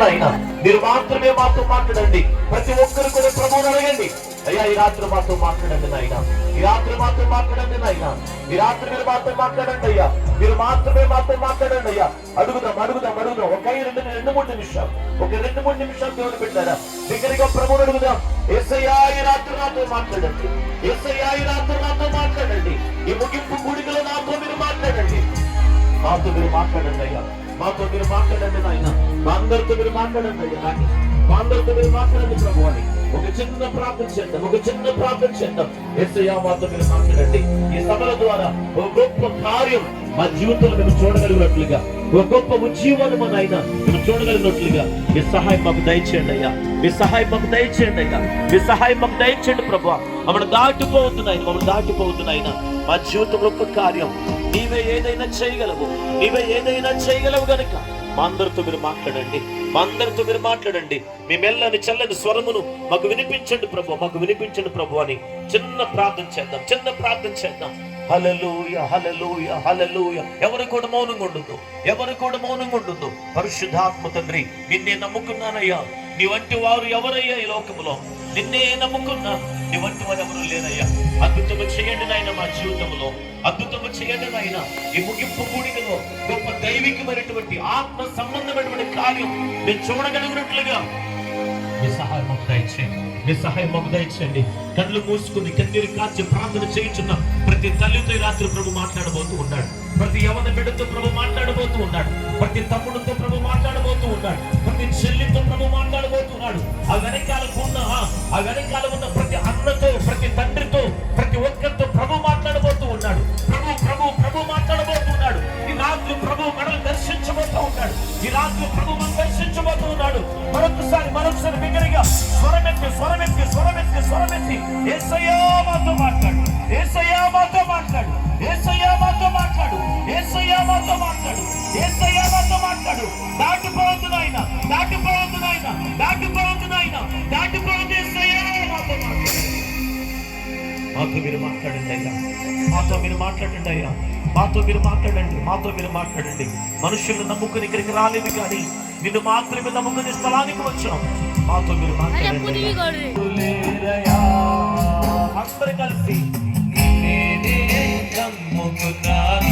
ఆయన మీరు మాత్రమే మాతో మాట్లాడండి. ప్రతి ఒక్కరు కూడా ప్రభువుని అడగండి, అయ్యా ఈ రాత్రి మాతో మాట్లాడండి నాయన, ఈ రాత్రి మాతో మాట్లాడండి నాయన, ఈ రాత్రి మీరు మాతో మాట్లాడండి అయ్యా, మీరు మాత్రమే మాతో మాట్లాడండి అయ్యా. అడుగుదాం అడుగుదాం అడుగుదాం. ఒక 2-3 నిమిషాలు, ఒక 2-3 నిమిషాలు దేవుడు పెట్టారా దగ్గరగా ప్రభువుని అడుగుదాం. యేసయ్యా ఈ రాత్రి నాతో మాట్లాడండి, యేసయ్యా ఈ రాత్రి నాతో మాట్లాడండి, ఈ ముగింపు కూడికలో నాతో మీరు మాట్లాడండి, మాతో మీరు మాట్లాడండి అయ్యా, మాతో మీరు మాట్లాడండి నాయన, మా అందరితో మీరు మాట్లాడండి అయ్యా, నాకు మా అందరితో మీరు మాట్లాడండి ప్రభు అని ఒక చిన్న ప్రార్థన చేద్దాం, ఒక చిన్న ప్రార్థన చేద్దాం. యేసయ్యా మాతో మీరు మాట్లాడండి. ఈ సభల ద్వారా ఒక గొప్ప కార్యం మా జీవితంలో మేము చూడగలిగినట్లుగా, ఒక గొప్ప ఉజ్జీవనం నాయన మేము చూడగలిగినట్లుగా మీ సహాయం మాకు దయచేయండి అయ్యా, మీ సహాయం మాకు దయచేయండి అయ్యా, మీ సహాయం మాకు దయచేయండి ప్రభు. మమ్మల్ని దాటిపోవద్దు నాయన, మమ్మల్ని దాటిపోవద్దు నాయన. మా జీవితంలో ఒక కార్యం నీవే ఏదైనా చేయగలవు, నీవే ఏదైనా చేయగలవు గనుక మా అందరితో మీరు మాట్లాడండి, మా అందరితో మీరు మాట్లాడండి. మీ మెల్లని చల్లని స్వరమును మాకు వినిపించండి ప్రభు, మాకు వినిపించండి ప్రభు అని చిన్న ప్రార్థన చేద్దాం, చిన్న ప్రార్థన చేద్దాం. హల్లెలూయా హల్లెలూయా హల్లెలూయా. ఎవరు కూడా మౌనంగా ఉండొద్దు, ఎవరు కూడా మౌనంగా ఉండొద్దు. పరిశుద్ధాత్మ తండ్రి నిన్నే నమ్ముకున్నానయ్యా, నీ వంటి వారు ఎవరయ్యా ఈ లోకములో, నిన్నే నమ్ముకున్నా, నీ వంటి వారు ఎవరు లేరయ్యా. అద్భుతము చేయండి నాయన మా జీవితంలో, అద్భుతము చేయండి నాయన. ఈ ముగింపు కూడికలో గొప్ప దైవికమైనటువంటి ఆత్మ సంబంధమైనటువంటి కార్యం నేను చూడగలిగినట్లుగా మీ సహాయం మాకు దయచేయండి, మీ సహాయం మాకు దయచేయండి. కళ్ళు మూసుకుని కన్నీరు కాచి ప్రార్థన చేయించున్న ప్రతి తల్లితో ఈ రాత్రి ప్రభు మాట్లాడబోతూ ఉన్నాడు, ప్రతి యవన బిడ్డతో ప్రభు మాట్లాడబోతూ ఉన్నాడు, ప్రతి తమ్ముడితో ప్రభు మాట్లాడబోతూ ఉన్నాడు, ప్రతి చెల్లితో ప్రభు మాట్లాడబోతున్నాడు. ఆ వెనకాల ఉన్న ప్రతి అన్నతో, ప్రతి తండ్రితో, ప్రతి ఒక్కరితో ప్రభు మాట్లాడబోతూ ఉన్నాడు. ప్రభు మాట్లాడబోతున్నాడు. ఈ రాత్రి ప్రభు మనల్ని దర్శించబోతూ ఉన్నాడు, ఈ రాత్రి ప్రభు మనం దర్శించబోతూ ఉన్నాడు. మరొకసారి బిగ్గరగా స్వరమెత్తి యేసయ్యా మాతో మాట్లాడు, యేసయ్యా మాతో మాట్లాడు, యేసయ్యా మాతో మాట్లాడు, యేసయ్యా మాతో మాట్లాడు, యేసయ్యా మాతో మాట్లాడు. దాటిపోవద్దు నాయన, దాటిపోవద్దు నాయన, దాటిపోవద్దు నాయన, దాటిపోవద్దు. యేసయ్యా మాతో మాట్లాడు, మాతో మీరు మాట్లాడండి అయ్యా, మాతో మీరు మాట్లాడండి అయ్యా, మాతో మీరు మాట్లాడండి, మాతో మీరు మాట్లాడండి. మనుషులను నమ్ముకుని ఇక్కడికి రాలేదు కానీ నిన్ను మాత్రమే నమ్ముకుని స్థలానికి వచ్చాం. మాతో మీరు మాట్లాడండి. అందరూ కలిసి నమ్ముకున్నాను